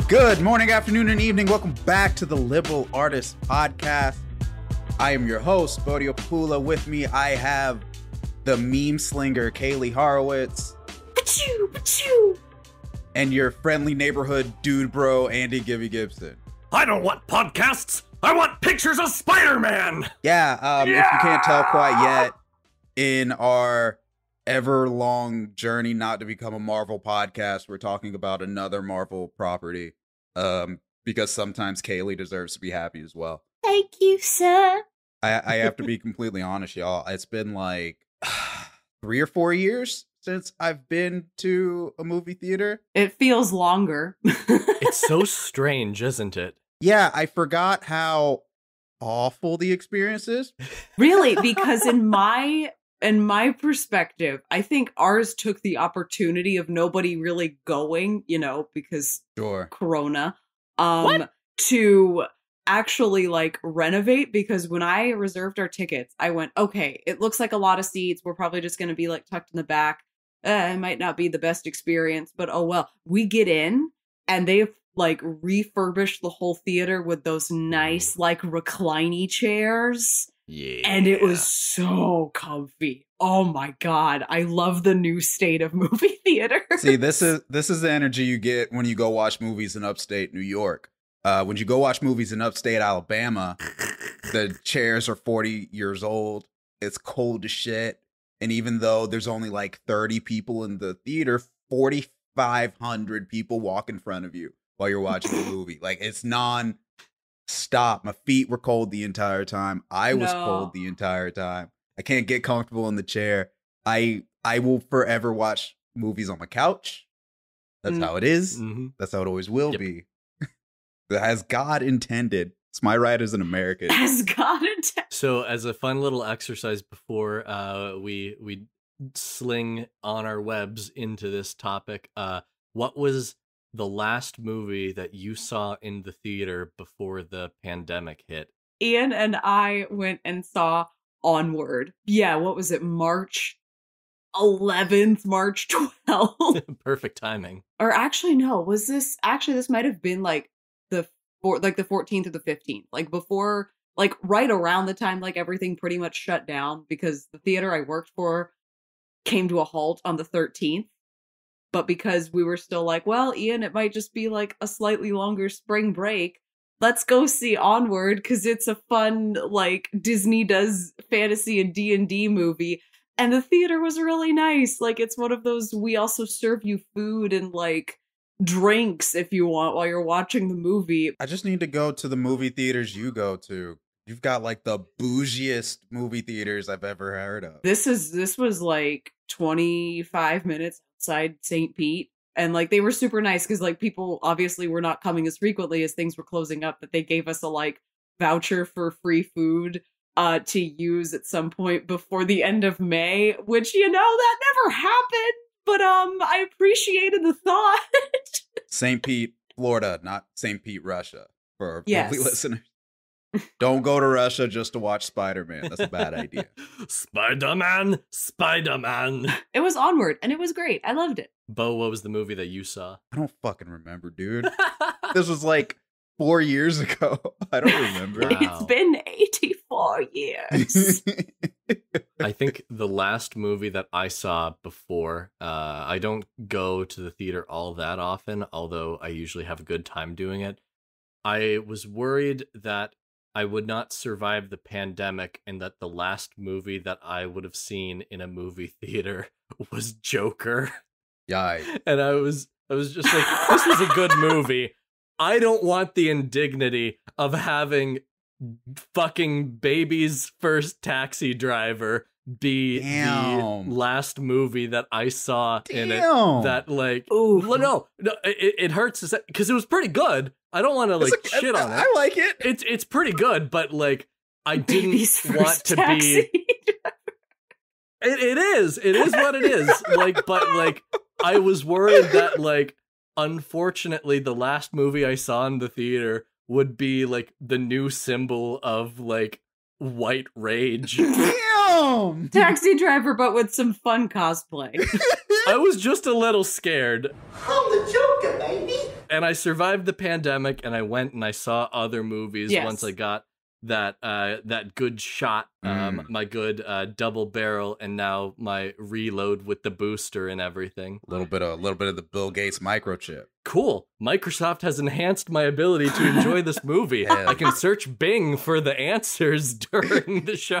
Good morning, afternoon, and evening. Welcome back to the Liberal Artist Podcast. I am your host, Bodio and Andy. With me, I have the meme slinger, Kaylie Horowitz. Pachoo, pachoo. And your friendly neighborhood dude bro, Andy Gibby Gibson. I don't want podcasts. I want pictures of Spider-Man. Yeah, if you can't tell quite yet, in our ever-long journey not to become a Marvel podcast, we're talking about another Marvel property. Because sometimes Kaylie deserves to be happy as well. Thank you, sir. I have to be completely honest, y'all. It's been like 3 or 4 years since I've been to a movie theater. It feels longer. It's so strange, isn't it? Yeah, I forgot how awful the experience is. Really, because in my perspective, I think ours took the opportunity of nobody really going, because Corona, to actually like renovate. Because when I reserved our tickets, I went, okay, it looks like a lot of seats. We're probably just going to be like tucked in the back. It might not be the best experience, but oh well. We get in and they've like refurbished the whole theater with those nice like recliny chairs. Yeah. And it was so comfy. Oh my God. I love the new state of movie theater. See, this is the energy you get when you go watch movies in upstate New York. When you go watch movies in upstate Alabama, the chairs are 40 years old. It's cold as shit. And even though there's only like 30 people in the theater, 4,500 people walk in front of you while you're watching the movie. Like, it's non-stop. My feet were cold the entire time. I was cold the entire time. I can't get comfortable in the chair. I will forever watch movies on my couch. That's how it is. Mm-hmm. That's how it always will be. As God intended. It's my right as an American. As God intended. So as a fun little exercise before we sling on our webs into this topic, what was the last movie that you saw in the theater before the pandemic hit? Ian and I went and saw Onward. Yeah, what was it? March 11th, March 12th. Perfect timing. Or actually, no, this might have been like the 14th or the 15th. Like before, like right around the time like everything pretty much shut down, because the theater I worked for came to a halt on the 13th. But because we were still like, well, Ian, it might just be like a slightly longer spring break. Let's go see Onward, because it's a fun, like, Disney does fantasy and D&D movie. And the theater was really nice. Like, it's one of those, we also serve you food and, like, drinks if you want while you're watching the movie. I just need to go to the movie theaters you go to. You've got, like, the bougiest movie theaters I've ever heard of. This was, like, 25 minutes outside St. Pete. And, like, they were super nice because, like, people obviously were not coming as frequently as things were closing up, but they gave us a, like, voucher for free food to use at some point before the end of May, which, that never happened. But I appreciated the thought. St. Pete, Florida, not St. Pete, Russia, for our lovely listeners. Don't go to Russia just to watch Spider-Man. That's a bad idea. Spider-Man. It was Onward, and it was great. I loved it. Bo, what was the movie that you saw? I don't fucking remember, dude. This was like 4 years ago. I don't remember. Wow. It's been 84 years. I think the last movie that I saw before, I don't go to the theater all that often, although I usually have a good time doing it. I was worried that I would not survive the pandemic, and that the last movie that I would have seen in a movie theater was Joker. Yeah. And I was just like, this was a good movie. I don't want the indignity of having fucking baby's first taxi driver be the last movie that I saw in it. That like, no, it hurts because it was pretty good. I don't want to like shit on it. I like it. It's pretty good, but like I didn't want to be. It is what it is. Like, but like I was worried that like unfortunately the last movie I saw in the theater would be like the new symbol of like white rage. Damn! Taxi Driver, but with some fun cosplay. I was just a little scared. I'm the Joker, baby. And I survived the pandemic, and I went and I saw other movies once I got that good shot, my good double barrel, and now my reload with the booster and everything. A little bit of the Bill Gates microchip. Cool. Microsoft has enhanced my ability to enjoy this movie. I can search Bing for the answers during the show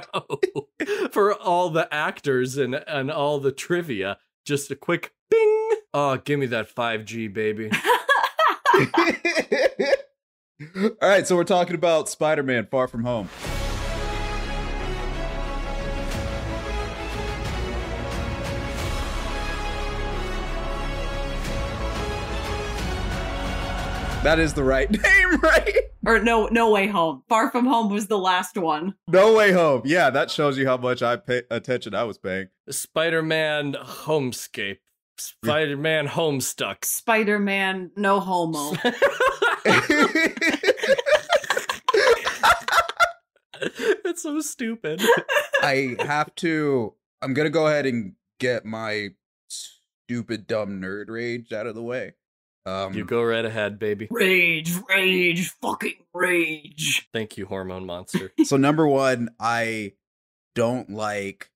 for all the actors and all the trivia. Just a quick bing. Oh, give me that 5G, baby. All right, so we're talking about Spider-Man Far From Home. That is the right name, right? Or No Way Home. Far From Home was the last one. No Way Home. Yeah, that shows you how much attention I was paying. Spider-Man Homescape. Spider-Man Homestuck. Spider-Man No Homo. It's so stupid. I'm going to go ahead and get my stupid, dumb nerd rage out of the way. You go right ahead, baby. Rage, fucking rage. Thank you, Hormone Monster. So number one, I don't like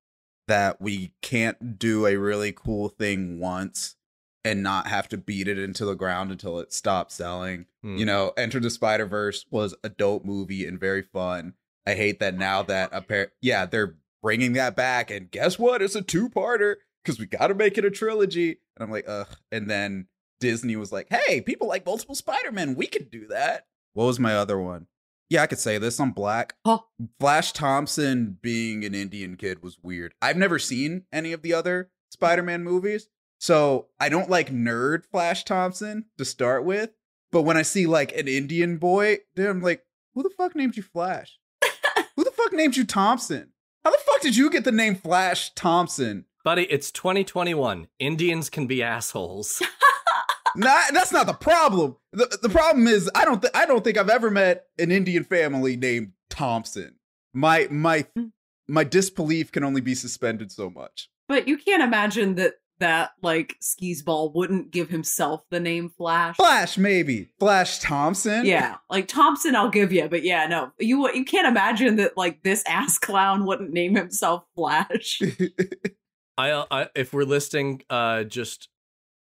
that we can't do a really cool thing once and not have to beat it into the ground until it stops selling. You know, Enter the Spider-Verse was a dope movie and very fun. I hate that now that they're bringing that back, and guess what? It's a 2-parter because we got to make it a trilogy. And I'm like, ugh. And then Disney was like, hey, people like multiple Spider-Men. We could do that. What was my other one? Yeah, I could say this. I'm black. Oh. Flash Thompson being an Indian kid was weird. I've never seen any of the other Spider-Man movies, so I don't like nerd Flash Thompson to start with. But when I see like an Indian boy, then I'm like, who the fuck named you Flash? Who the fuck named you Thompson? How the fuck did you get the name Flash Thompson? Buddy, it's 2021. Indians can be assholes. That's not the problem. The problem is I don't think I've ever met an Indian family named Thompson. My disbelief can only be suspended so much. But you can't imagine that like Skeezball wouldn't give himself the name Flash. Flash, maybe. Flash Thompson? Yeah, like Thompson I'll give you, but yeah, no. You can't imagine that like this ass clown wouldn't name himself Flash. I if we're listing just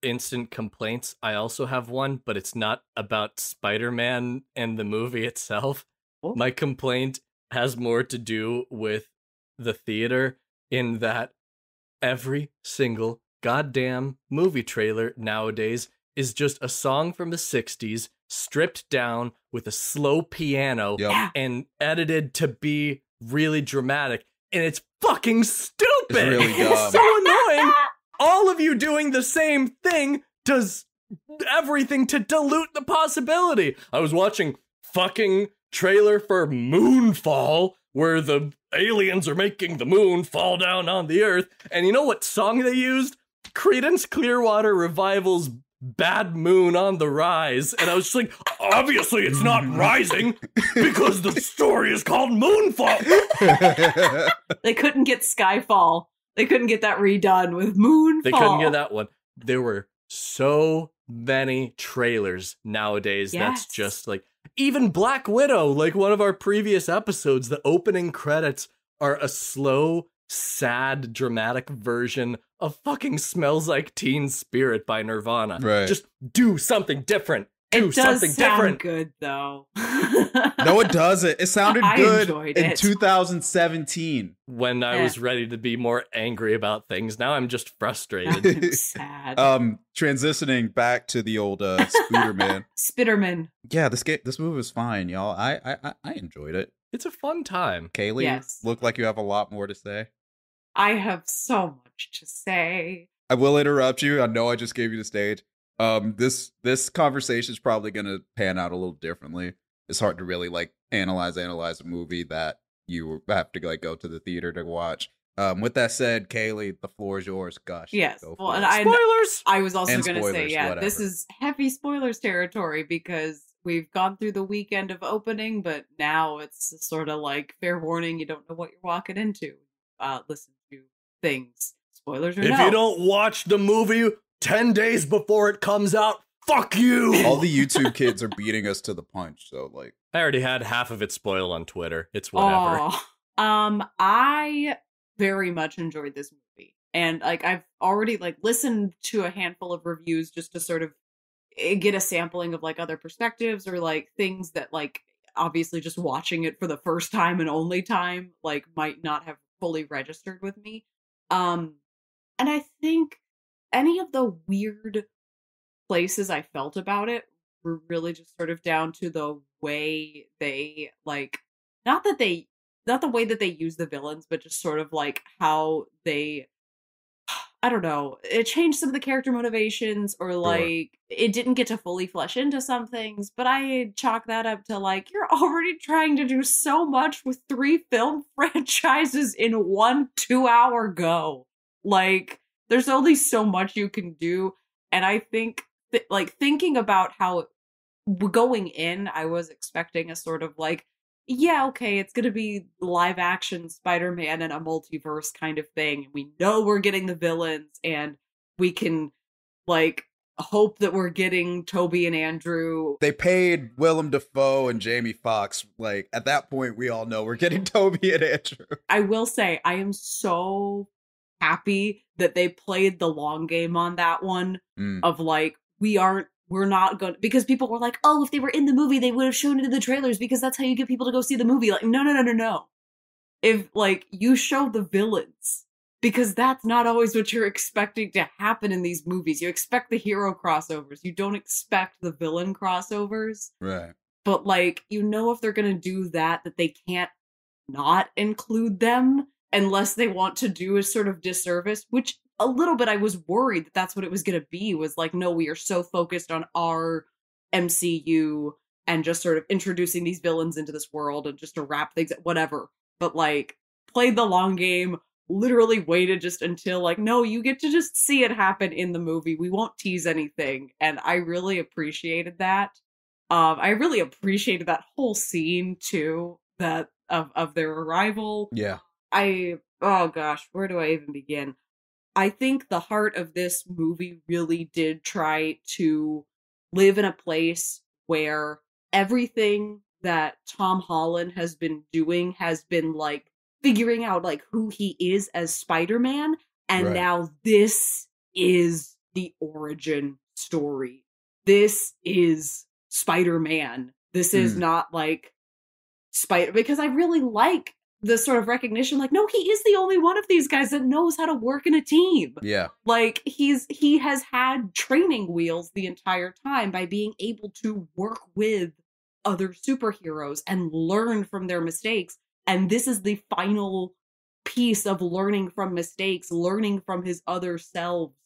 instant complaints, I also have one, but it's not about Spider-Man and the movie itself. Oh. My complaint has more to do with the theater, in that every single goddamn movie trailer nowadays is just a song from the 60s stripped down with a slow piano and edited to be really dramatic, and it's fucking stupid. It's really dumb. It's so annoying. All of you doing the same thing does everything to dilute the possibility. I was watching fucking trailer for Moonfall, where the aliens are making the moon fall down on the earth, and you know what song they used? Creedence Clearwater Revival's Bad Moon on the Rise. And I was just like, obviously it's not rising because the story is called Moonfall. They couldn't get Skyfall. They couldn't get that redone with Moonfall. They couldn't get that one. There were so many trailers nowadays. Yes. That's just like, even Black Widow, like one of our previous episodes, the opening credits are a slow, sad, dramatic version of fucking Smells Like Teen Spirit by Nirvana. Right. Just do something different. It does sound good, though. No, it doesn't. It sounded good in it. 2017. When I was ready to be more angry about things. Now I'm just frustrated. I'm sad. Transitioning back to the old Spider-Man. Spitterman. Yeah, this movie was fine, y'all. I enjoyed it. It's a fun time. Kaylee, Yes. look like you have a lot more to say. I have so much to say. I will interrupt you. I know I just gave you the stage. This conversation is probably going to pan out a little differently. It's hard to really like analyze a movie that you have to like go to the theater to watch. With that said, Kaylee, the floor is yours. Gosh. Yes. Go Well, for and it. Spoilers! I was also And going to say, spoilers, yeah, whatever. this is heavy spoilers territory because we've gone through the weekend of opening, but now it's sort of like fair warning. You don't know what you're walking into. Listen to things. Spoilers or If no. you don't watch the movie 10 days before it comes out, Fuck you! All the YouTube kids are beating us to the punch, so like I already had half of it spoiled on Twitter. It's whatever. I very much enjoyed this movie. And like I've already like listened to a handful of reviews just to sort of get a sampling of like other perspectives or like things that like obviously just watching it for the first time and only time like might not have fully registered with me. And I think any of the weird places I felt about it were really just sort of down to the way they like not the way that they use the villains, but just sort of like how they I don't know, it changed some of the character motivations or like it didn't get to fully flesh into some things, but I chalk that up to like you're already trying to do so much with 3 film franchises in 1 2-hour go. Like there's only so much you can do, and I think like thinking about how going in, I was expecting a sort of like, yeah, okay, it's gonna be live action Spider-Man and a multiverse kind of thing. We know we're getting the villains, and we can like hope that we're getting Toby and Andrew. they paid Willem Dafoe and Jamie Foxx. Like at that point, we all know we're getting Toby and Andrew. I will say, I am so happy that they played the long game on that one of like, we're not going to, because people were like, oh, if they were in the movie, they would have shown it in the trailers because that's how you get people to go see the movie. Like, no. If like you show the villains, because that's not always what you're expecting to happen in these movies. You expect the hero crossovers. You don't expect the villain crossovers. Right. But like, you know, if they're going to do that they can't not include them unless they want to do a sort of disservice, which a little bit I was worried that that's what it was going to be, was like, no, we are so focused on our MCU and just sort of introducing these villains into this world and just to wrap things, whatever. But like, played the long game, literally waited just until like, no, you get to just see it happen in the movie. We won't tease anything. And I really appreciated that. I really appreciated that whole scene too, that of their arrival. Yeah. Oh gosh, where do I even begin? I think the heart of this movie really did try to live in a place where everything that Tom Holland has been doing has been like figuring out like who he is as Spider-Man, and Right. now this is the origin story. This is Spider-Man. This is not like because I really like the sort of recognition, like, no, he is the only one of these guys that knows how to work in a team. Yeah. Like, he has had training wheels the entire time by being able to work with other superheroes and learn from their mistakes. And this is the final piece of learning from mistakes, learning from his other selves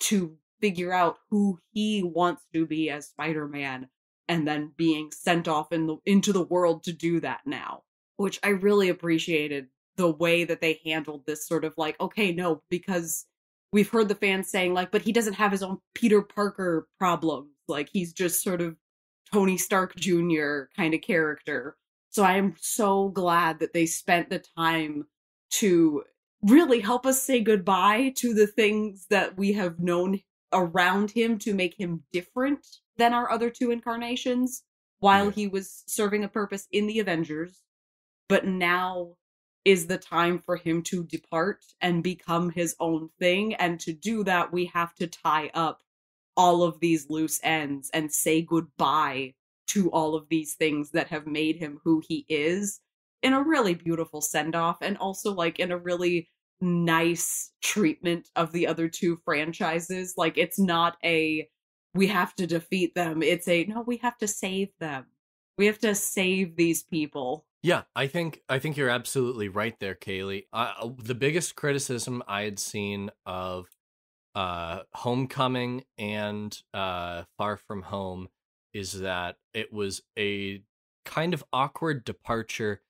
to figure out who he wants to be as Spider-Man, and then being sent off into the world to do that now. Which I really appreciated the way that they handled this sort of like, okay, no, because we've heard the fans saying like, but he doesn't have his own Peter Parker problems. Like, he's just sort of Tony Stark Jr. kind of character. So I am so glad that they spent the time to really help us say goodbye to the things that we have known around him to make him different than our other 2 incarnations while he was serving a purpose in the Avengers. But now is the time for him to depart and become his own thing. And to do that, we have to tie up all of these loose ends and say goodbye to all of these things that have made him who he is in a really beautiful send-off, and also like in a really nice treatment of the other 2 franchises. Like, it's not a, we have to defeat them. It's a, no, we have to save them. We have to save these people. Yeah, I think you're absolutely right there, Kaylie. The biggest criticism I had seen of Homecoming and Far From Home is that it was a kind of awkward departure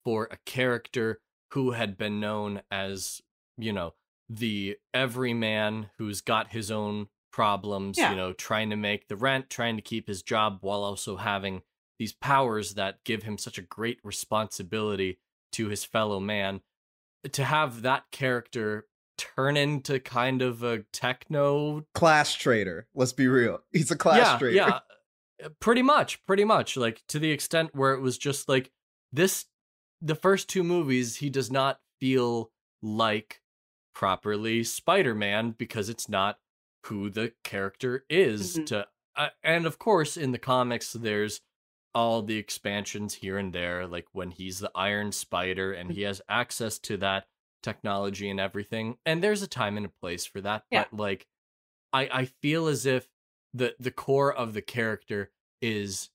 for a character who had been known as, you know, the everyman who's got his own problems, you know, trying to make the rent, trying to keep his job while also having these powers that give him such a great responsibility to his fellow man. To have that character turn into kind of a techno class trader. Let's be real. He's a class trader. Yeah, pretty much. Like, to the extent where it was just like this, the first two movies, he does not feel like properly Spider-Man because it's not who the character is. And of course, in the comics, there's all the expansions here and there, like when he's the Iron Spider and he has access to that technology and everything. And there's a time and a place for that. Yeah. But like, I feel as if the core of the character is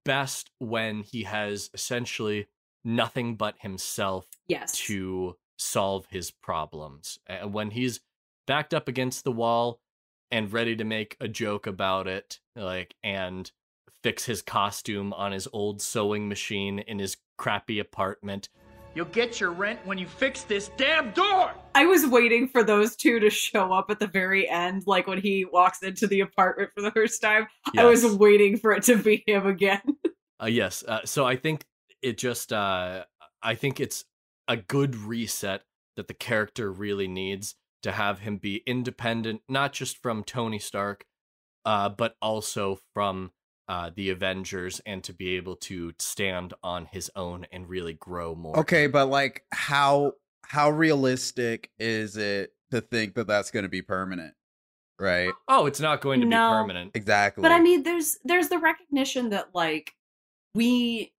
best when he has essentially nothing but himself to solve his problems. And when he's backed up against the wall and ready to make a joke about it, like, and fix his costume on his old sewing machine in his crappy apartment. You'll get your rent when you fix this damn door! I was waiting for those two to show up at the very end, like when he walks into the apartment for the first time. Yes. I was waiting for it to be him again. Yes. So I think it just, I think it's a good reset that the character really needs to have him be independent, not just from Tony Stark, but also from the Avengers, and to be able to stand on his own and really grow more. Okay, but like how realistic is it to think that that's going to be permanent? Right? Oh, it's not going to be permanent. Exactly. But I mean, there's the recognition that like we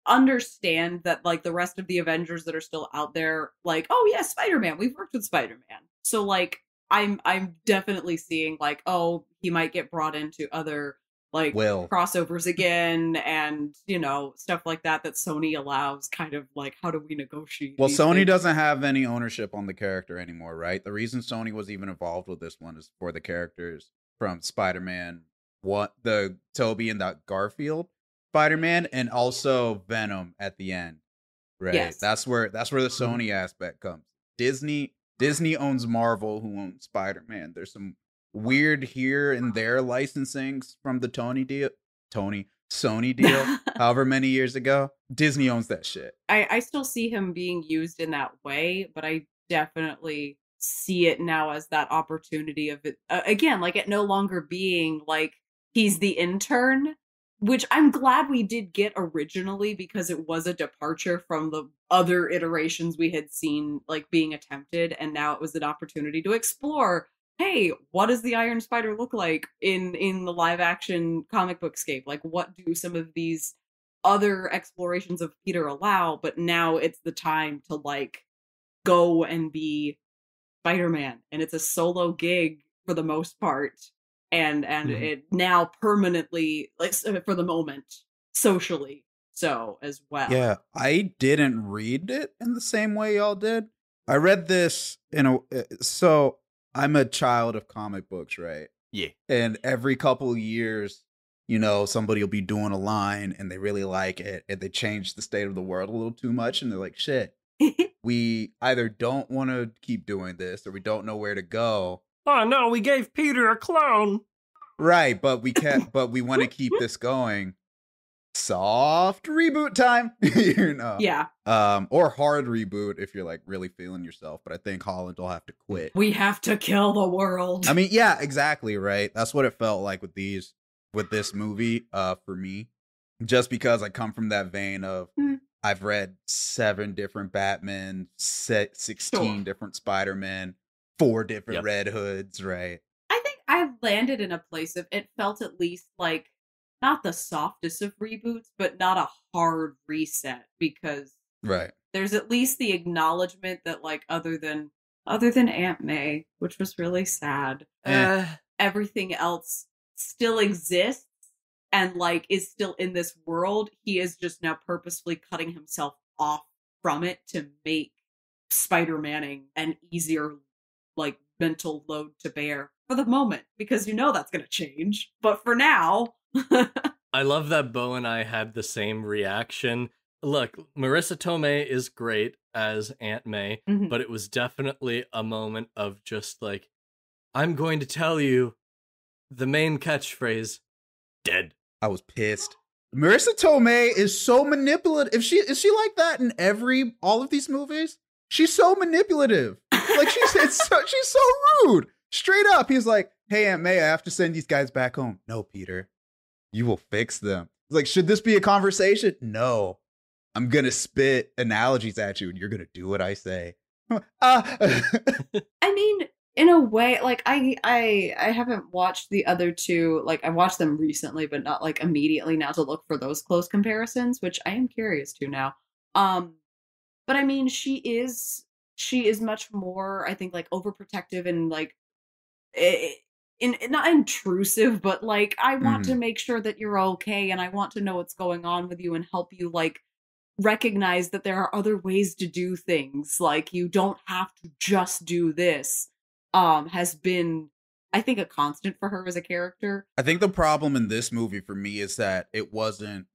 understand that like the rest of the Avengers that are still out there, like, oh yeah, Spider-Man, we've worked with Spider-Man. So like I'm definitely seeing like, oh, he might get brought into other like crossovers again, and you know, stuff like that Sony allows. Kind of like, how do we negotiate? Well, Sony doesn't have any ownership on the character anymore, right? The reason Sony was even involved with this one is for the characters from Spider-Man, the Tobey and the Garfield Spider-Man, and also Venom at the end, right? Yes. That's where the Sony aspect comes. Disney owns Marvel, who owns Spider-Man. There's some weird here and there licensing from the Sony deal, however many years ago. Disney owns that shit. I still see him being used in that way, but I definitely see it now as that opportunity of it again, like it no longer being like he's the intern, which I'm glad we did get originally, because it was a departure from the other iterations we had seen like being attempted, and now it was an opportunity to explore, hey, what does the Iron Spider look like in the live action comic book scape? Like, what do some of these other explorations of Peter allow? But now it's the time to like go and be Spider-Man, and it's a solo gig for the most part, and it now permanently, like for the moment, socially so as well. Yeah, I didn't read it in the same way y'all did. I read this so I'm a child of comic books, right? Yeah. And every couple of years, you know, somebody will be doing a line and they really like it, and they change the state of the world a little too much, and they're like, shit, we either don't want to keep doing this or we don't know where to go. Oh no, we gave Peter a clone. Right, but we want to keep this going. Soft reboot time. You know. Yeah. Or hard reboot if you're like really feeling yourself, but I think Holland will have to quit. We have to kill the world. I mean, yeah, exactly, right? That's what it felt like with this movie, for me. Just because I come from that vein of I've read 7 different Batman, 16 different Spider-Man, 4 different Red Hoods, right? I think I've landed in a place of it felt at least like not the softest of reboots, but not a hard reset, because there's at least the acknowledgement that like other than Aunt May, which was really sad, everything else still exists and like is still in this world. He is just now purposefully cutting himself off from it to make Spider-Manning an easier like mental load to bear for the moment, because you know that's going to change, but for now. I love that Bo and I had the same reaction. Look, Marissa Tomei is great as Aunt May, but it was definitely a moment of just like, I'm going to tell you the main catchphrase, dead. I was pissed. Marissa Tomei is so manipulative. Is she like that in all of these movies? She's so manipulative. Like she's so rude. Straight up, he's like, "Hey, Aunt May, I have to send these guys back home." "No, Peter, you will fix them." He's like, "Should this be a conversation?" "No, I'm gonna spit analogies at you, and you're gonna do what I say." I mean, in a way, like I haven't watched the other two. Like I've watched them recently, but not like immediately now to look for those close comparisons, which I am curious to now. But I mean, she is much more, I think, like overprotective and like not intrusive, but like I want to make sure that you're okay, and I want to know what's going on with you and help you like recognize that there are other ways to do things. Like you don't have to just do this. Has been, I think, a constant for her as a character. I think the problem in this movie for me is that it wasn't,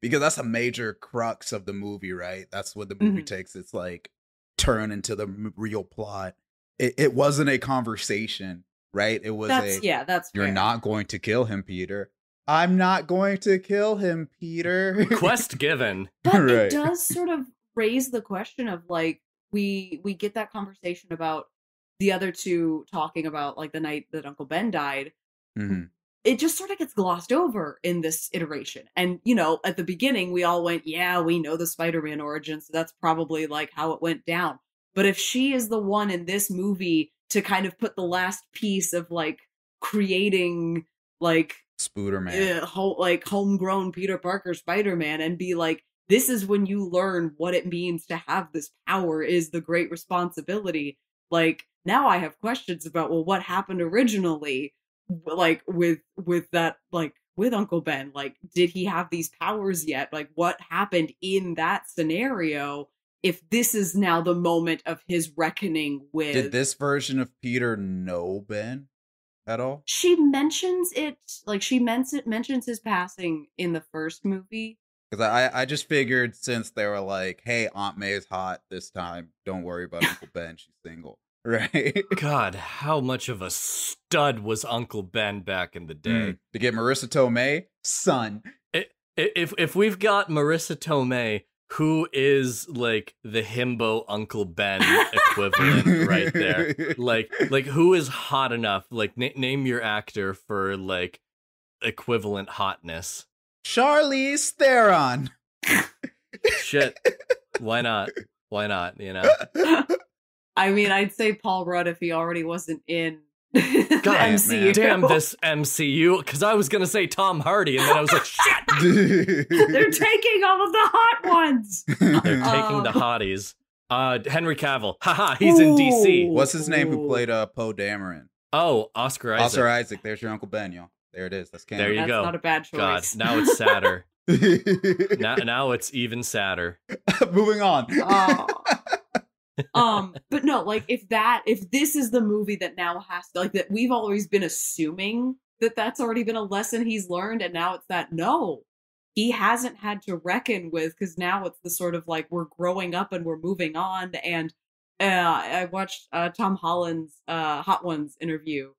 because that's a major crux of the movie, right? That's what the movie takes its like turn into the real plot. It wasn't a conversation, right? It was that's you're fair. Not going to kill him, Peter. I'm not going to kill him, Peter. Quest given. But right. It does sort of raise the question of like we get that conversation about the other two talking about like the night that Uncle Ben died. It just sort of gets glossed over in this iteration. And, you know, at the beginning, we all went, yeah, we know the Spider-Man origin, so that's probably like how it went down. But if she is the one in this movie to kind of put the last piece of like creating like Spider-Man, like homegrown Peter Parker Spider-Man, and be like, this is when you learn what it means to have this power is the great responsibility. Like, now I have questions about, well, what happened originally, like with that, like with Uncle Ben, like, did he have these powers yet? Like, what happened in that scenario? If this is now the moment of his reckoning with... Did this version of Peter know Ben at all? She mentions it, like she mentions his passing in the first movie. Because I just figured since they were like, hey, Aunt May is hot this time, don't worry about Uncle Ben, she's single. Right? God, how much of a stud was Uncle Ben back in the day? To get Marissa Tomei, son. If we've got Marissa Tomei, who is like the himbo Uncle Ben equivalent right there? Like who is hot enough? Like name your actor for like equivalent hotness. Charlize Theron. Shit. Why not? Why not? You know. I mean, I'd say Paul Rudd if he already wasn't in the MCU. Damn this MCU, because I was going to say Tom Hardy, and then I was like, shit! They're taking all of the hot ones! They're taking the hotties. Henry Cavill. Haha, he's in DC. What's his name who played Poe Dameron? Oh, Oscar Isaac. Oscar Isaac, there's your Uncle Ben, y'all. There it is. That's canon. There you go. That's not a bad choice. God, now it's sadder. now it's even sadder. Moving on. But no, like if this is the movie that now has to, like, that we've always been assuming that that's already been a lesson he's learned, and now it's that no, he hasn't had to reckon with, because now it's the sort of like we're growing up and we're moving on. And I watched Tom Holland's Hot Ones interview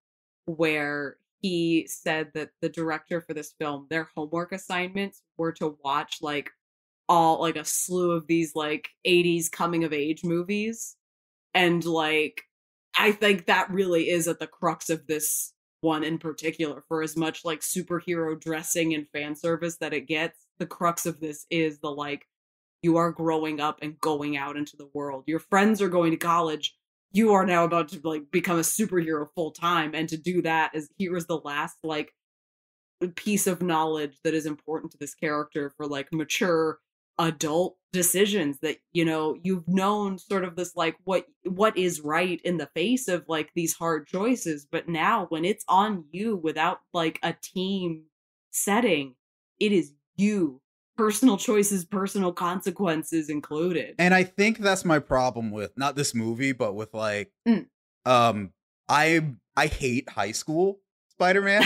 where he said that the director for this film, their homework assignments were to watch like all like a slew of these like 80s coming of age movies. And like I think that really is at the crux of this one in particular. For as much like superhero dressing and fan service that it gets, the crux of this is the like, you are growing up and going out into the world. Your friends are going to college. You are now about to like become a superhero full time, and to do that is here is the last like piece of knowledge that is important to this character for like mature adult decisions that, you know, you've known sort of this like what is right in the face of like these hard choices, but now when it's on you without like a team setting, it is you. Personal choices, personal consequences included. And I think that's my problem with not this movie, but with like I hate high school Spider-Man.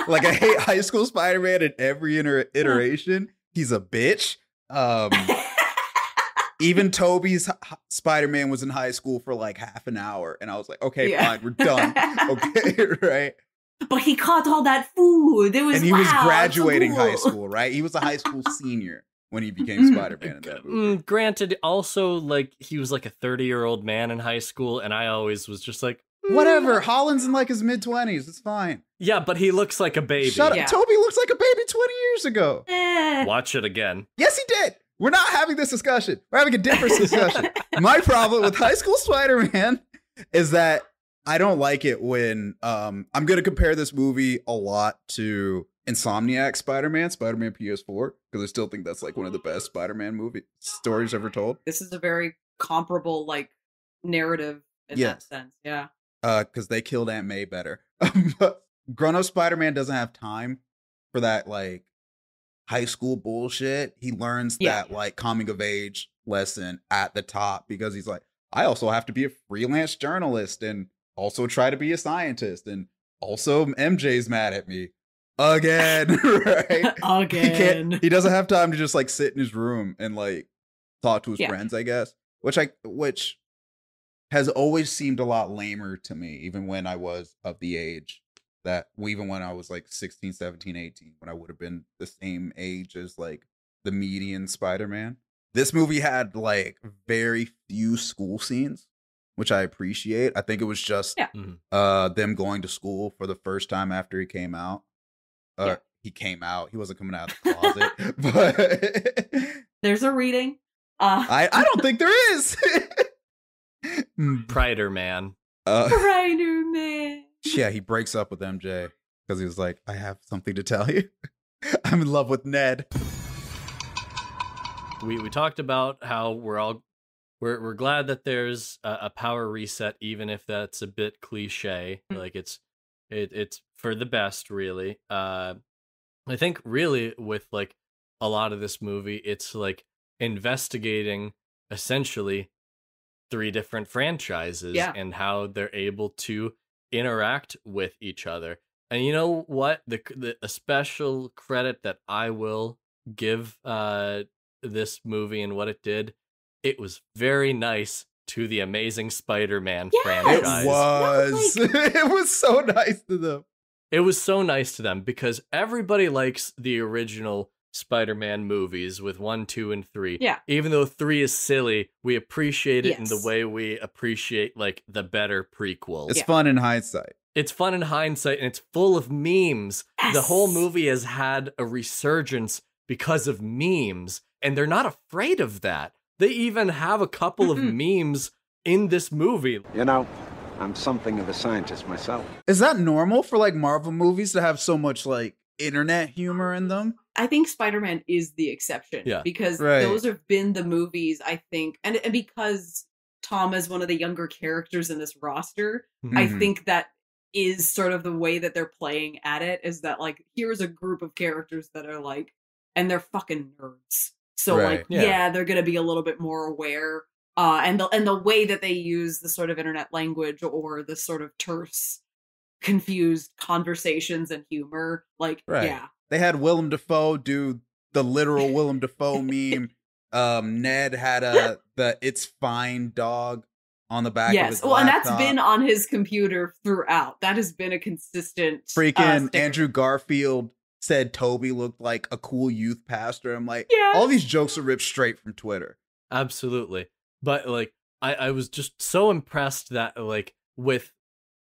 Like I hate high school Spider-Man in every iteration. He's a bitch. Even Toby's Spider-Man was in high school for like half an hour, and I was like, okay, fine, we're done. Okay, right? But he caught all that food. It was, and he was graduating high school, right? He was a high school senior. when he became Spider-Man in that movie. Granted, also, like, he was like a 30-year-old man in high school, and I always was just like, Whatever. Holland's in like his mid-20s. It's fine. yeah, but he looks like a baby. Shut up. Yeah. Toby looks like a baby 20 years ago. Watch it again. Yes, he did. We're not having this discussion. We're having a different discussion. My problem with High School Spider-Man is that I don't like it when I'm going to compare this movie a lot to Insomniac Spider-Man PS4, because I still think that's like one of the best Spider-Man movie stories ever told. This is a very comparable like narrative in that sense. Yeah. Because they killed Aunt May better. But grown-up Spider-Man doesn't have time for that like high school bullshit. He learns that like coming of age lesson at the top because he's like, I also have to be a freelance journalist and also try to be a scientist, and also MJ's mad at me again. Right? Again. He doesn't have time to just like sit in his room and like talk to his friends, I guess. Which has always seemed a lot lamer to me, even when I was of the age that, even when I was like 16, 17, 18, when I would have been the same age as like the median Spider-Man. This movie had like very few school scenes, which I appreciate. I think it was just them going to school for the first time after he came out. He came out. He wasn't coming out of the closet. But there's a reading. I don't think there is. Prider Man. Prider Man. Yeah, he breaks up with MJ because he was like, I have something to tell you. I'm in love with Ned. We talked about how we're glad that there's a power reset, even if that's a bit cliche. Like it's for the best, really. I think really with like a lot of this movie, it's like investigating essentially 3 different franchises and how they're able to interact with each other. And you know what? A special credit that I will give this movie and what it did, it was very nice to the Amazing Spider-Man franchise. It was. It was so nice to them. It was so nice to them because everybody likes the original Spider-Man movies with 1, 2, and 3. Yeah. Even though 3 is silly, we appreciate it in the way we appreciate like the better prequels. It's fun in hindsight. It's fun in hindsight, and it's full of memes. Yes. The whole movie has had a resurgence because of memes, and they're not afraid of that. They even have a couple of memes in this movie. You know, I'm something of a scientist myself. Is that normal for like Marvel movies to have so much like internet humor in them? I think Spider-Man is the exception. Yeah. Because those have been the movies, I think, and because Tom is one of the younger characters in this roster, I think that is sort of the way that they're playing at it, is that like, here's a group of characters that are like, and they're fucking nerds. So like, they're going to be a little bit more aware. And the way that they use the sort of internet language or the sort of terse, confused conversations and humor, like, They had Willem Dafoe do the literal Willem Dafoe meme. Ned had the "It's Fine" dog on the back of his laptop. And that's been on his computer throughout. That has been a consistent freaking sticker. Andrew Garfield said Toby looked like a cool youth pastor. I'm like, all these jokes are ripped straight from Twitter. Absolutely. But like, I was just so impressed that like with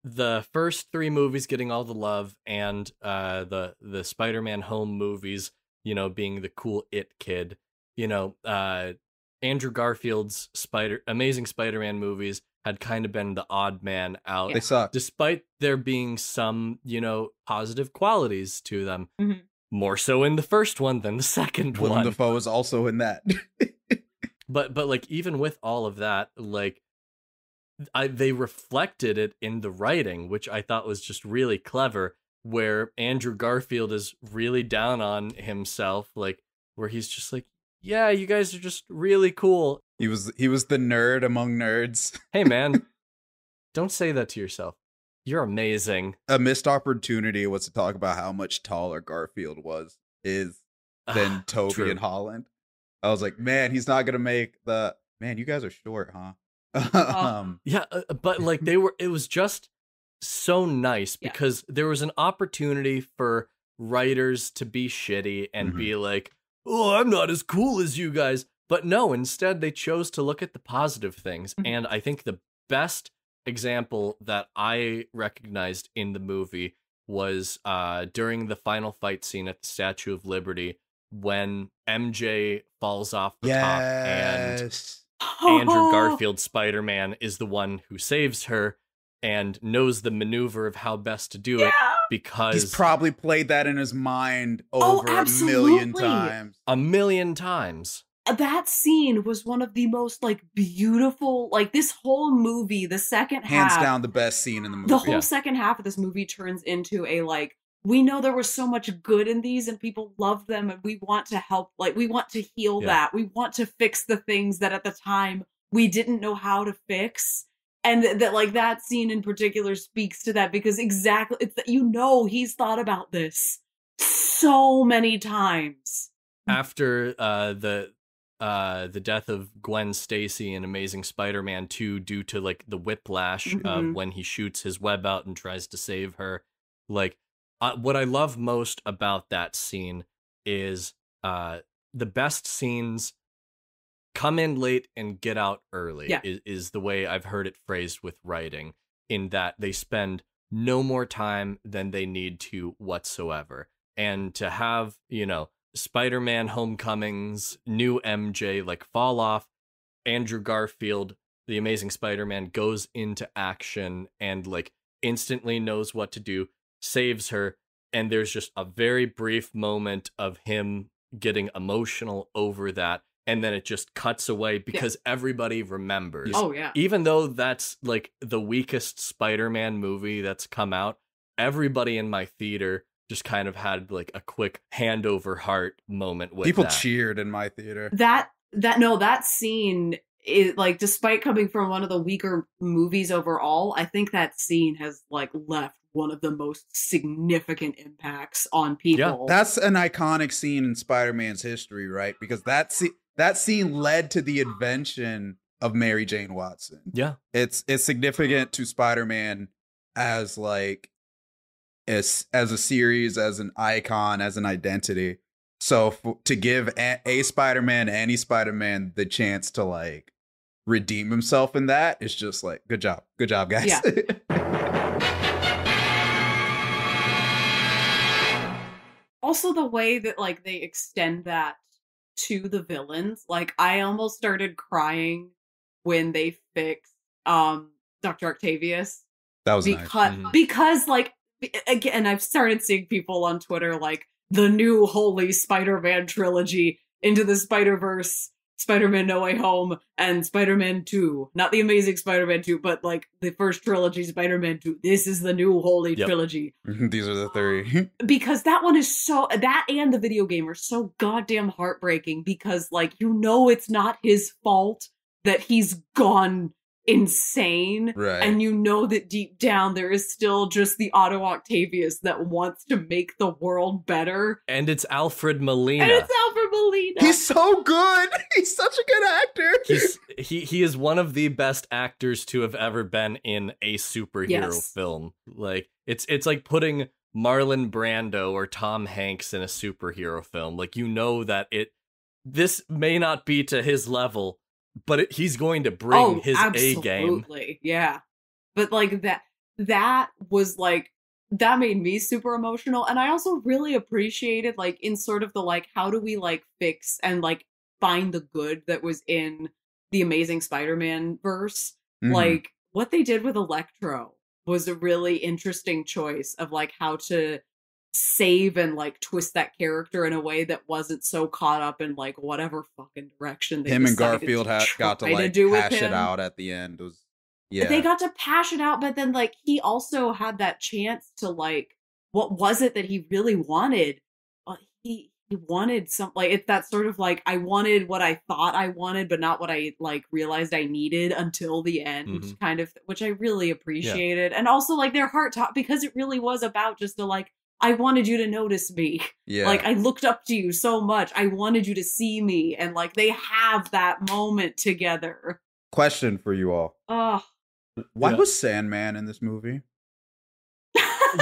the first 3 movies getting all the love and the Spider-Man home movies, you know, being the cool it kid, you know, Andrew Garfield's Amazing Spider-Man movies had kind of been the odd man out. They suck. Despite there being some, you know, positive qualities to them. More so in the first one than the second one. Willem Dafoe is also in that. But like, even with all of that, like, they reflected it in the writing, which I thought was just really clever, where Andrew Garfield is really down on himself, like, where he's just like, yeah, you guys are just really cool. He was the nerd among nerds. Hey, man, don't say that to yourself. You're amazing. A missed opportunity was to talk about how much taller Garfield is than Toby and Holland. I was like, man, he's not gonna make man, you guys are short, huh? But like it was just so nice because there was an opportunity for writers to be shitty and be like, oh, I'm not as cool as you guys. But no, instead they chose to look at the positive things. And I think the best example that I recognized in the movie was during the final fight scene at the Statue of Liberty when MJ falls off the top and Andrew Garfield's Spider-Man is the one who saves her and knows the maneuver of how best to do it because he's probably played that in his mind over a million times. A million times. That scene was one of the most like beautiful, like this whole movie, the second half. Hands down the best scene in the movie. The whole second half of this movie turns into a like, we know there was so much good in these and people love them and we want to help, like we want to heal that. We want to fix the things that at the time we didn't know how to fix. And that like that scene in particular speaks to that because exactly, it's that, you know, he's thought about this so many times. After the death of Gwen Stacy in Amazing Spider-Man 2 due to like the whiplash of when he shoots his web out and tries to save her. Like what I love most about that scene is the best scenes come in late and get out early is the way I've heard it phrased with writing, in that they spend no more time than they need to whatsoever. And to have, you know, Spider-Man Homecoming's new MJ like fall off, Andrew Garfield, the Amazing Spider-Man, goes into action and like instantly knows what to do, saves her, and there's just a very brief moment of him getting emotional over that, and then it just cuts away because everybody remembers. Oh yeah. Even though that's like the weakest Spider-Man movie that's come out, everybody in my theater just kind of had like a quick hand over heart moment with people that. Cheered in my theater. That scene is like, despite coming from one of the weaker movies overall, I think that scene has like left one of the most significant impacts on people. Yeah, that's an iconic scene in Spider-Man's history, right? Because that scene led to the invention of Mary Jane Watson. Yeah. It's significant to Spider-Man as like as a series, as an icon, as an identity. So to give a Spider-Man, any Spider-Man, the chance to like redeem himself in that is just like, good job, guys. Yeah. Also, the way that like they extend that to the villains, like I almost started crying when they fixed Dr. Octavius. That was because like, again, I've started seeing people on Twitter like the new holy Spider-Man trilogy, Into the Spider-Verse, Spider-Man No Way Home, and Spider-Man 2. Not the Amazing Spider-Man 2, but like the first trilogy, Spider-Man 2. This is the new holy trilogy. These are the three. Because that one is so, that and the video game are so goddamn heartbreaking because like, you know, it's not his fault that he's gone insane, right? And you know that deep down there is still just the Otto Octavius that wants to make the world better. And it's Alfred Molina. He's so good. He's such a good actor. He is one of the best actors to have ever been in a superhero film. Like it's like putting Marlon Brando or Tom Hanks in a superhero film. Like, you know that this may not be to his level, but he's going to bring his A game. Absolutely, yeah. But like that was like, that made me super emotional. And I also really appreciated like in sort of the like, how do we like fix and like find the good that was in the Amazing Spider-Man verse? Like what they did with Electro was a really interesting choice of like how to save and like twist that character in a way that wasn't so caught up in like whatever fucking direction they him and Garfield got to like hash it out at the end. It was they got to hash it out, but then like he also had that chance to like, what was it that he really wanted? He wanted some, like, it's that sort of like, I wanted what I thought I wanted, but not what I like realized I needed until the end, kind of, which I really appreciated. And also like their heart talk, because it really was about just the like, I wanted you to notice me. Yeah. Like I looked up to you so much. I wanted you to see me. And like they have that moment together. Question for you all. Why was Sandman in this movie?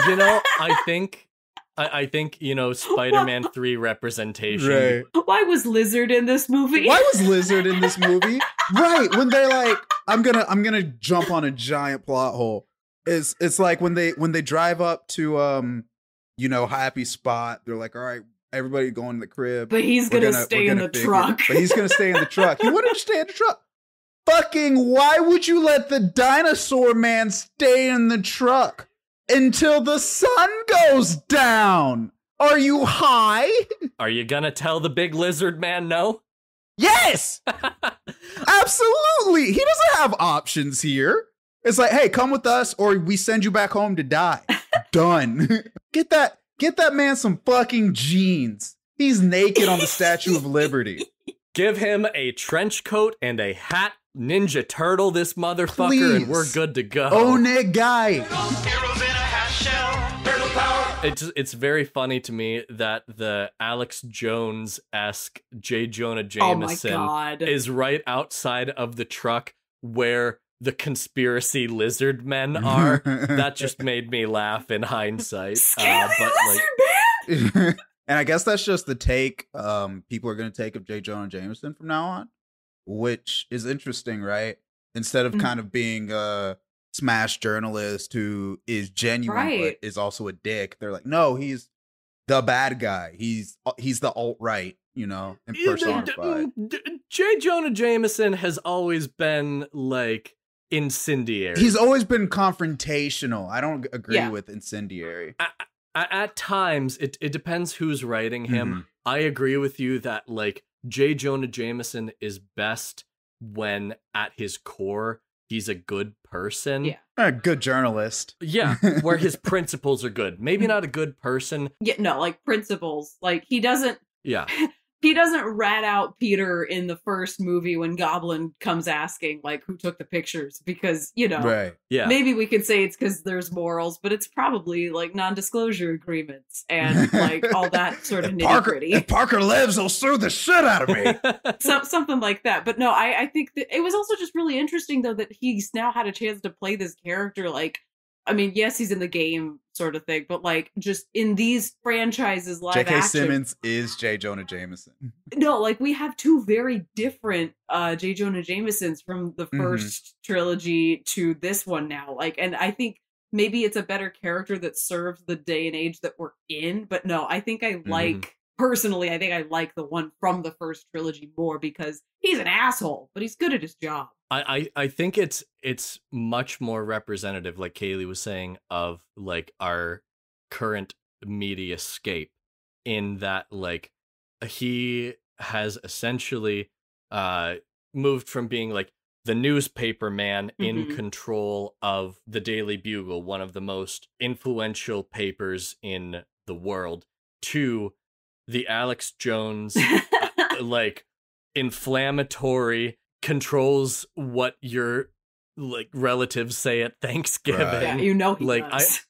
You know, I think I think, Spider-Man 3 representation. Why was Lizard in this movie? Why was Lizard in this movie? Right, when they're like, I'm gonna jump on a giant plot hole. It's like when they drive up to Happy Spot, they're like, all right, everybody go in the crib. But he's gonna stay in the truck. But he's gonna stay in the truck. He wouldn't stay in the truck. Fucking why would you let the dinosaur man stay in the truck until the sun goes down? Are you high? Are you gonna tell the big lizard man no? Yes! Absolutely! He doesn't have options here. It's like, hey, come with us or we send you back home to die. Done. Get that man some fucking jeans. He's naked on the Statue of Liberty. Give him a trench coat and a hat, Ninja Turtle this motherfucker, Please. and we're good to go. Oh, Nick guy. It's very funny to me that the Alex Jones-esque J. Jonah Jameson is right outside of the truck where the conspiracy lizard men are. That just made me laugh in hindsight. And I guess that's just the take people are going to take of J. Jonah Jameson from now on, which is interesting, right? Instead of kind of being a smash journalist who is genuine but is also a dick, they're like, no, he's the bad guy. He's the alt-right, and personified. J. Jonah Jameson has always been like incendiary. He's always been confrontational. I don't agree with incendiary. At times, it depends who's writing him. Mm-hmm. I agree with you that like J. Jonah Jameson is best when at his core he's a good person. Yeah. A good journalist. Yeah, where his principles are good. Maybe not a good person. Yeah, no, like principles. Like he doesn't he doesn't rat out Peter in the first movie when Goblin comes asking like who took the pictures because, right. Yeah. Maybe we could say it's because there's morals, but it's probably like non-disclosure agreements and like all that sort of nitty-gritty. If Parker lives, he'll sue the shit out of me. Something like that. But no, I think that it was also just really interesting though that he's now had a chance to play this character. Like, I mean, yes, he's in the game sort of thing, but like just in these franchises live J.K. action. Simmons is J. Jonah Jameson. No, like we have two very different J. Jonah Jamesons from the first trilogy to this one now. Like, and I think maybe it's a better character that serves the day and age that we're in. But no, I think I like personally, I think I like the one from the first trilogy more because he's an asshole, but he's good at his job. I think it's much more representative, like Kaylie was saying, of like our current media scape in that like he has essentially moved from being like the newspaper man in control of the Daily Bugle, one of the most influential papers in the world, to the Alex Jones like inflammatory, controls what your like relatives say at Thanksgiving. Right. Yeah, he like does.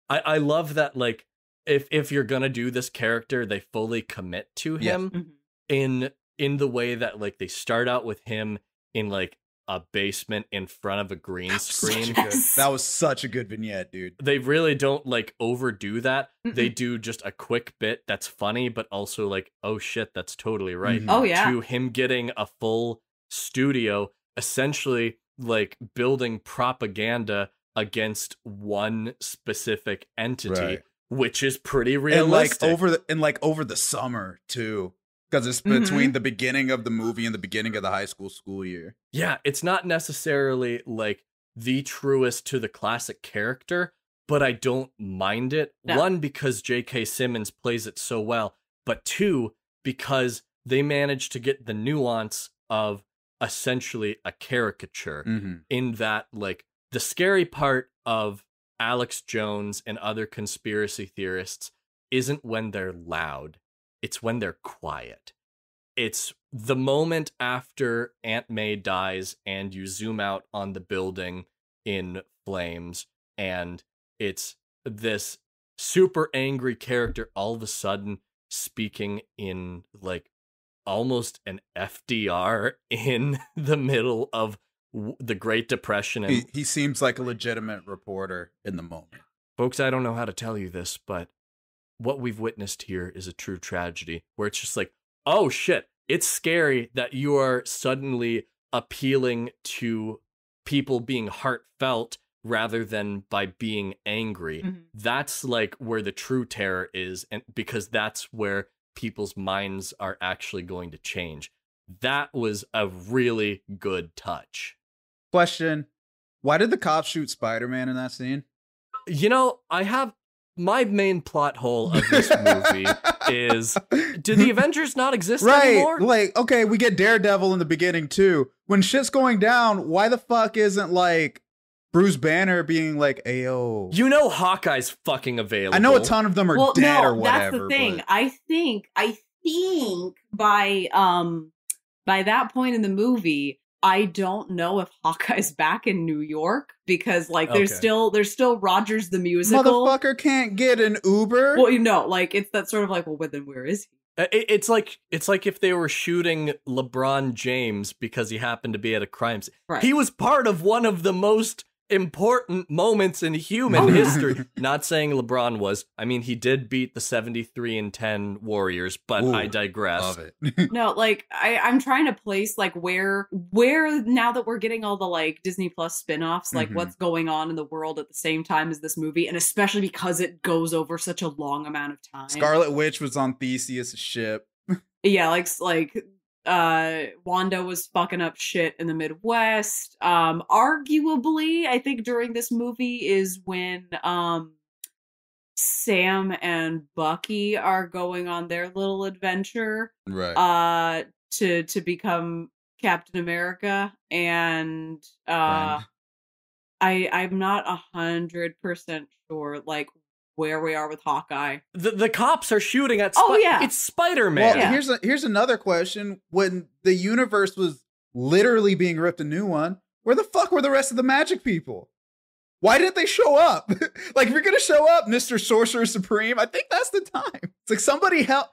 I love that like if you're gonna do this character, they fully commit to him in the way that like they start out with him in like a basement in front of a green screen. That was such a good vignette, dude. They really don't like overdo that. They do just a quick bit that's funny, but also like, oh shit, that's totally right. Oh yeah. To him getting a full studio, essentially like building propaganda against one specific entity, which is pretty realistic. And like over the summer too. Because it's between the beginning of the movie and the beginning of the high school year. Yeah, it's not necessarily like the truest to the classic character, but I don't mind it. No. One, because J.K. Simmons plays it so well, but two, because they managed to get the nuance of essentially a caricature in that, like, the scary part of Alex Jones and other conspiracy theorists isn't when they're loud. It's when they're quiet. It's the moment after Aunt May dies and you zoom out on the building in flames, and it's this super angry character all of a sudden speaking in like almost an FDR in the middle of the Great Depression. And he seems like a legitimate reporter in the moment. Folks, I don't know how to tell you this, but what we've witnessed here is a true tragedy, where it's just like, oh shit, it's scary that you are suddenly appealing to people being heartfelt rather than by being angry. Mhm. That's like where the true terror is, and because that's where people's minds are actually going to change. That was a really good touch. Question: why did the cops shoot Spider-Man in that scene? You know, I have my main plot hole of this movie is, do the Avengers not exist anymore? Like, okay, we get Daredevil in the beginning too. When shit's going down, why the fuck isn't like Bruce Banner being like, "Ayo"? You know Hawkeye's fucking available. I know a ton of them are dead or whatever. That's the thing. But... I think by that point in the movie, I don't know if Hawkeye's back in New York because like there's still Rogers the musical. Motherfucker can't get an Uber. Well, you know, like it's that sort of like, well, then where is he? It's like if they were shooting LeBron James because he happened to be at a crime scene. Right. He was part of one of the most important moments in human history. Not saying LeBron was. I mean, he did beat the 73-10 Warriors, but I digress. Love it. No, like I'm trying to place like where now that we're getting all the like Disney Plus spin-offs, like what's going on in the world at the same time as this movie, and especially because it goes over such a long amount of time. Scarlet Witch was on Theseus' ship. Yeah, like Wanda was fucking up shit in the Midwest. Arguably, I think during this movie is when Sam and Bucky are going on their little adventure. Right. To become Captain America, and I'm not 100% sure like where we are with Hawkeye. The cops are shooting at it's Spider-Man. Well, here's another question. When the universe was literally being ripped a new one, where the fuck were the rest of the magic people? Why didn't they show up? Like, if you're gonna show up, Mr. Sorcerer Supreme, I think that's the time. It's like somebody help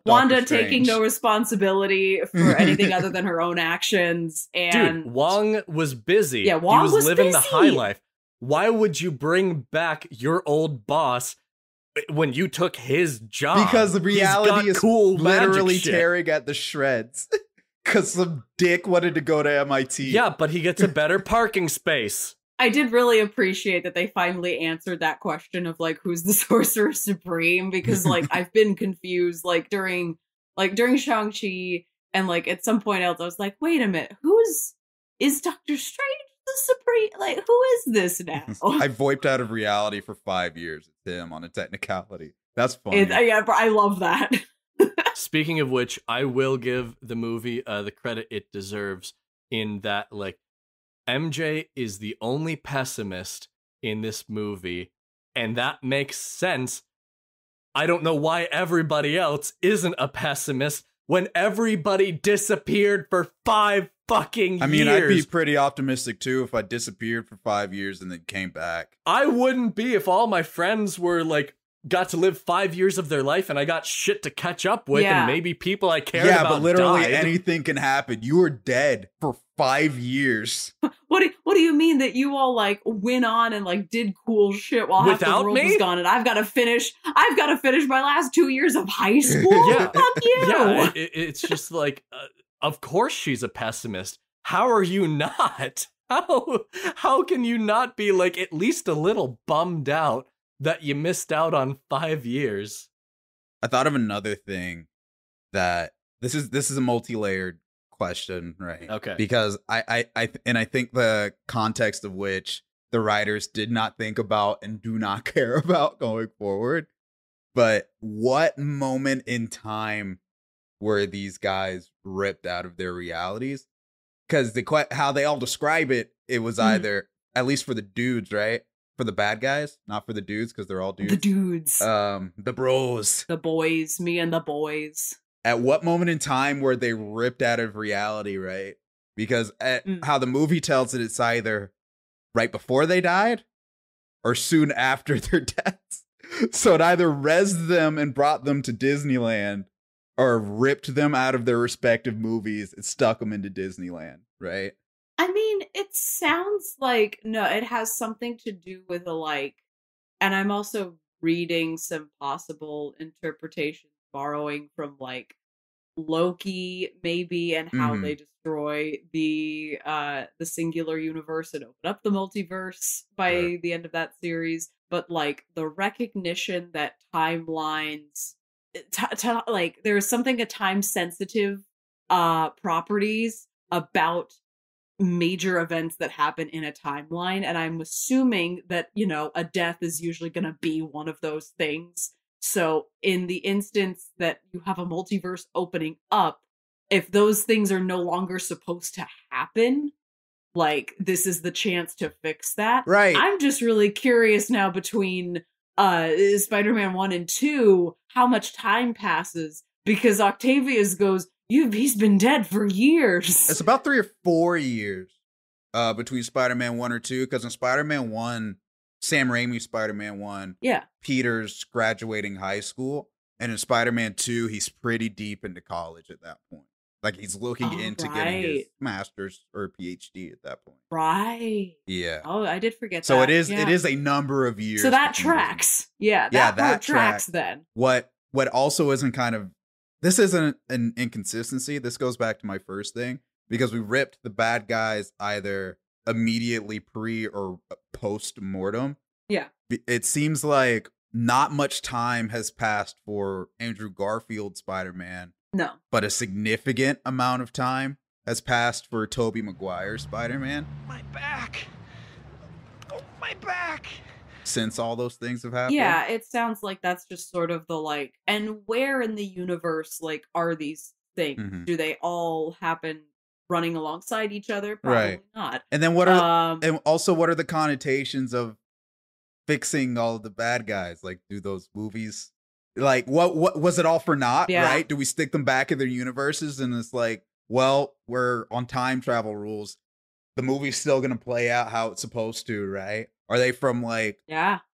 Wanda taking no responsibility for anything other than her own actions. And dude, Wong was busy. Yeah, Wong was living busy. The high life. Why would you bring back your old boss when you took his job? Because the reality is cool literally tearing at the shreds. Because some dick wanted to go to MIT. Yeah, but he gets a better parking space. I did really appreciate that they finally answered that question of like who's the Sorcerer Supreme, because like I've been confused like during Shang-Chi and like at some point else I was like, wait a minute, is Doctor Strange the Supreme? Like, who is this now? I voiped out of reality for 5 years. It's him on a technicality. That's funny. Yeah, I love that. Speaking of which, I will give the movie the credit it deserves in that, like, MJ is the only pessimist in this movie, and that makes sense. I don't know why everybody else isn't a pessimist when everybody disappeared for 5 fucking years. I mean, I'd be pretty optimistic too if I disappeared for 5 years and then came back. I wouldn't be if all my friends were like, got to live 5 years of their life and I got shit to catch up with, and maybe people I cared about but literally died. anything can happen. You were dead for 5 years. What do you mean that you all like went on and like did cool shit while half the world was gone, and I've got to finish my last 2 years of high school? Yeah, fuck you. Yeah, it's just like, of course she's a pessimist. How are you not? How can you not be like at least a little bummed out that you missed out on 5 years? I thought of another thing that this is a multi-layered question, right? Okay. Because I think the context of which the writers did not think about and do not care about going forward. But what moment in time were these guys ripped out of their realities? Because how they all describe it, it was either, at least for the dudes, right? For the bad guys, not for the dudes, because they're all dudes. The dudes. The bros. The boys. Me and the boys. At what moment in time were they ripped out of reality, right? Because how the movie tells it, it's either right before they died or soon after their deaths. So it either rezzed them and brought them to Disneyland or ripped them out of their respective movies and stuck them into Disneyland, right? I mean, it sounds like, no, it has something to do with and I'm also reading some possible interpretations, borrowing from like Loki maybe, and how they destroy the singular universe and open up the multiverse by the end of that series. But like the recognition that timelines like there's something a time sensitive properties about major events that happen in a timeline, and I'm assuming that, you know, a death is usually going to be one of those things. So in the instance that you have a multiverse opening up, if those things are no longer supposed to happen, like this is the chance to fix that. Right. I'm just really curious now between Spider-Man 1 and 2 how much time passes, because Octavius goes, he's been dead for years. It's about 3 or 4 years between Spider-Man 1 or 2, because in Spider-Man 1, Sam Raimi's Spider-Man 1, yeah, Peter's graduating high school, and in Spider-Man 2, he's pretty deep into college at that point. Like, he's looking into getting his master's or PhD at that point. Right. Yeah. Oh, I did forget that. So it is a number of years. So that tracks. Yeah, that tracks then. What also isn't this isn't an inconsistency. This goes back to my first thing, because we ripped the bad guys either immediately pre or post mortem. Yeah. It seems like not much time has passed for Andrew Garfield's Spider-Man. No. But a significant amount of time has passed for Tobey Maguire's Spider-Man. My back. Oh, my back. Since all those things have happened. Yeah, it sounds like that's just sort of the like, and where in the universe like are these things? Mm-hmm. Do they all happen running alongside each other? Probably not. And then what are and also what are the connotations of fixing all of the bad guys? Like, do those movies, like what was it all for naught? Yeah. Right? Do we stick them back in their universes and it's like, well, we're on time travel rules. The movie's still gonna play out how it's supposed to, right? Are they from like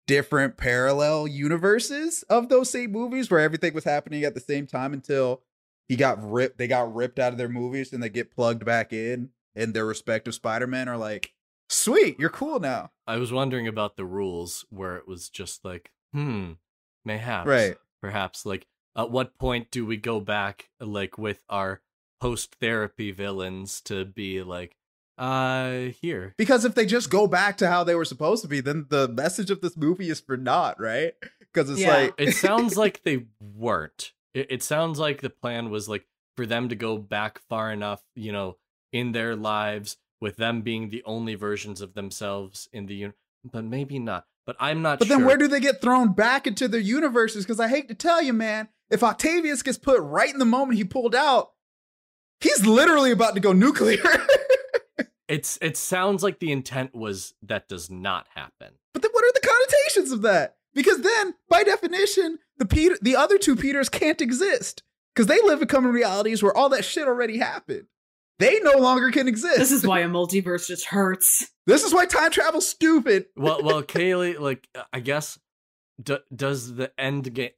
different parallel universes of those same movies where everything was happening at the same time until they got ripped out of their movies and they get plugged back in, and their respective Spider-Men are like, sweet, you're cool now. I was wondering about the rules where it was just like, mayhaps. Right. Perhaps, like, at what point do we go back, like, with our post-therapy villains to be like, here. Because if they just go back to how they were supposed to be, then the message of this movie is for naught, right? Because it's like... It sounds like they weren't. It sounds like the plan was, like, for them to go back far enough, you know, in their lives, with them being the only versions of themselves in the but maybe not. But I'm not sure. But then where do they get thrown back into their universes? Because I hate to tell you, man, if Octavius gets put right in the moment he pulled out, he's literally about to go nuclear. It sounds like the intent was that does not happen. But then what are the connotations of that? Because then, by definition, the other two Peters can't exist. Because they live in common realities where all that shit already happened. They no longer can exist. This is why a multiverse just hurts. This is why time travel's stupid. Well, Kaylie, like, I guess, does Endgame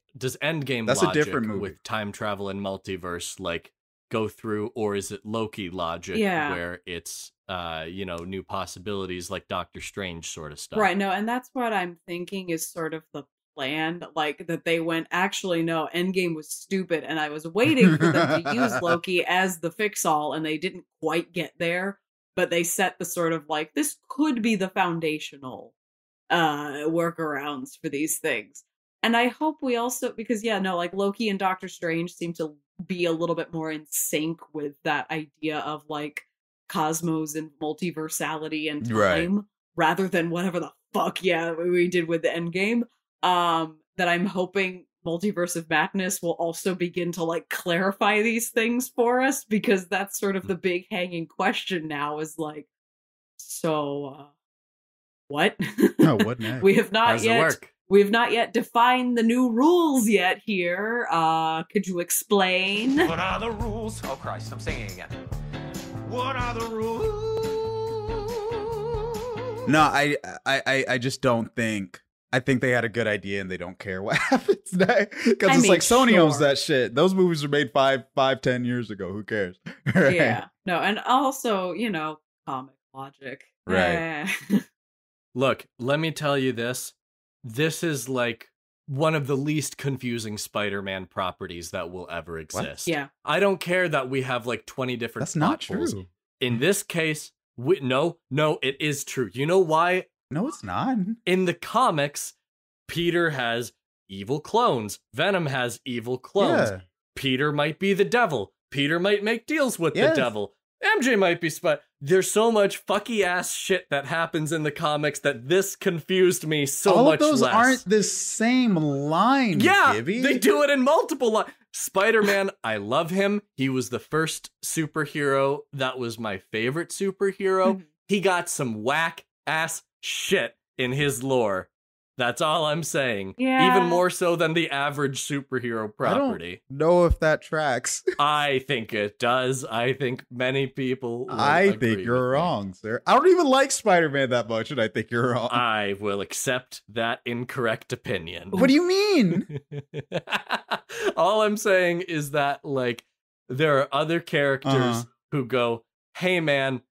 That's logic a different movie. With time travel and multiverse, like, go through, or is it Loki logic where it's new possibilities like Doctor Strange sort of stuff? Right, no, and that's what I'm thinking is sort of the plan, like that they went, actually no, Endgame was stupid, and I was waiting for them to use Loki as the fix-all, and they didn't quite get there, but they set the sort of like, this could be the foundational workarounds for these things. And I hope we also, because like Loki and Doctor Strange seem to be a little bit more in sync with that idea of like cosmos and multiversality and time, rather than whatever the fuck we did with the Endgame. That I'm hoping Multiverse of Madness will also begin to like clarify these things for us, because that's sort of the big hanging question now is like, so what? Oh, what next? We have not yet. Work? We have not yet defined the new rules yet here. Could you explain? What are the rules? Oh Christ, I'm singing again. What are the rules? No, I just don't think. I think they had a good idea and they don't care what happens next. Because it's like Sony owns that shit. Those movies were made 5-10 years ago. Who cares? Right? Yeah. No, and also, comic logic. Right. Look, let me tell you this. This is like one of the least confusing Spider-Man properties that will ever exist. Yeah. I don't care that we have like 20 different That's not plot holes. true. In this case, no, it is true. You know why? No, it's not. In the comics, Peter has evil clones. Venom has evil clones. Yeah. Peter might be the devil. Peter might make deals with Yes. the devil. MJ might be There's so much fucky ass shit that happens in the comics that this confused me so All much of those less. aren't the same line, Yeah, Gibby. they do it in multiple lines. Spider-Man, I love him. He was the first superhero that was my favorite superhero. Mhm. He got some whack ass shit in his lore. That's all I'm saying. Yeah. Even more so than the average superhero property. I don't know if that tracks. I think it does. I think many people will I agree think you're with me. wrong, sir. I don't even like Spider-Man that much, and I think you're wrong. I will accept that incorrect opinion. What do you mean? All I'm saying is that, like, there are other characters Uh-huh. who go, hey, man,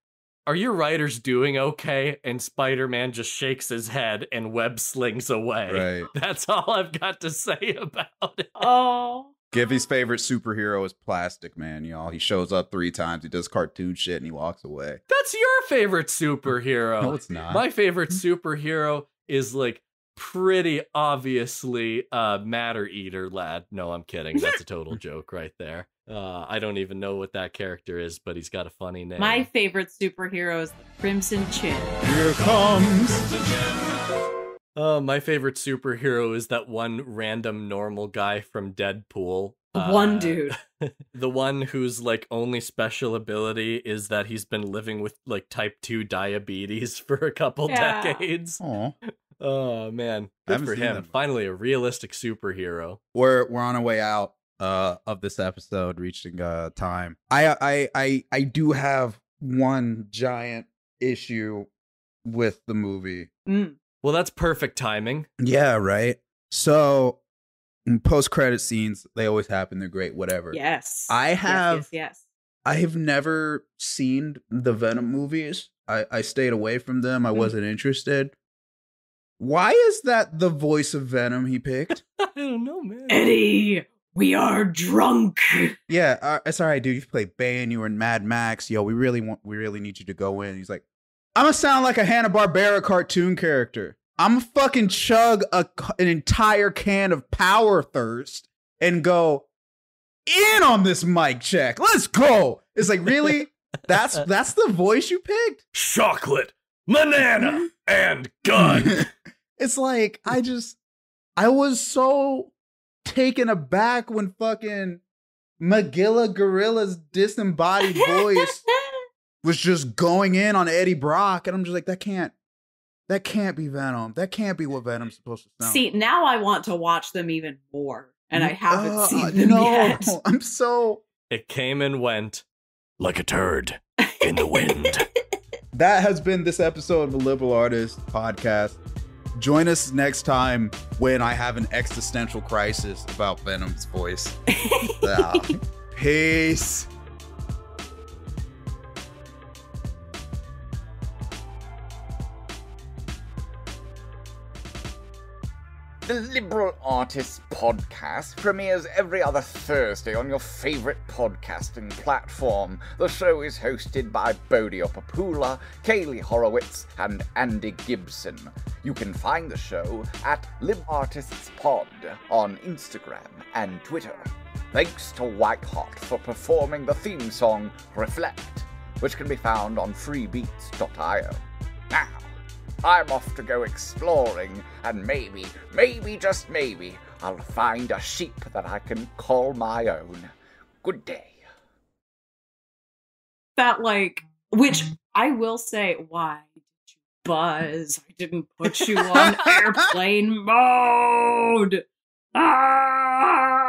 are your writers doing okay? And Spider-Man just shakes his head and web slings away. Right. That's all I've got to say about it. Oh. Gibby's favorite superhero is Plastic Man, y'all. He shows up 3 times, he does cartoon shit, and he walks away. That's your favorite superhero. No, it's not. My favorite superhero is, like, pretty obviously Matter Eater Lad. No, I'm kidding. That's a total joke right there. I don't even know what that character is, but he's got a funny name. My favorite superhero is the Crimson Chin. Here comes. My favorite superhero is that one random normal guy from Deadpool. One dude. The one whose, like, only special ability is that he's been living with, like, type 2 diabetes for a couple decades. Aw. Oh, man. I Good haven't for seen him. that. Finally, a realistic superhero. We're on our way out of this episode, reaching time. I do have one giant issue with the movie. Mm. Well, that's perfect timing. Yeah, right. So post-credit scenes, they always happen. They're great, whatever. Yes. I have Yes. I have never seen the Venom movies. I stayed away from them. I wasn't interested. Why is that the voice of Venom he picked? I don't know, man. Eddie, we are drunk. Yeah, it's all right, dude. You play Bane. You were in Mad Max. Yo, we really need you to go in. He's like, I'm gonna sound like a Hanna-Barbera cartoon character. I'm gonna fucking chug an entire can of Power Thirst and go in on this mic check. Let's go. It's like, really? That's the voice you picked? Chocolate, banana, and gun. It's like, I was so taken aback when fucking Magilla Gorilla's disembodied voice was just going in on Eddie Brock, and I'm just like, that can't be Venom. That can't be what Venom's supposed to sound. See, now I want to watch them even more, and I haven't seen them yet. I'm so. It came and went like a turd in the wind. That has been this episode of the Liberal Artist Podcast. Join us next time when I have an existential crisis about Venom's voice. Peace. The Liberal Artists Podcast premieres every other Thursday on your favourite podcasting platform. The show is hosted by Bodio Kaylie Horowitz, and Andy Gibson. You can find the show at LibArtistsPod on Instagram and Twitter. Thanks to White Hot for performing the theme song Reflect, which can be found on freebeats.io. Now, I'm off to go exploring, and maybe, just maybe, I'll find a sheep that I can call my own. Good day. That, like, which I will say, why did you buzz? I didn't put you on airplane mode. Ah!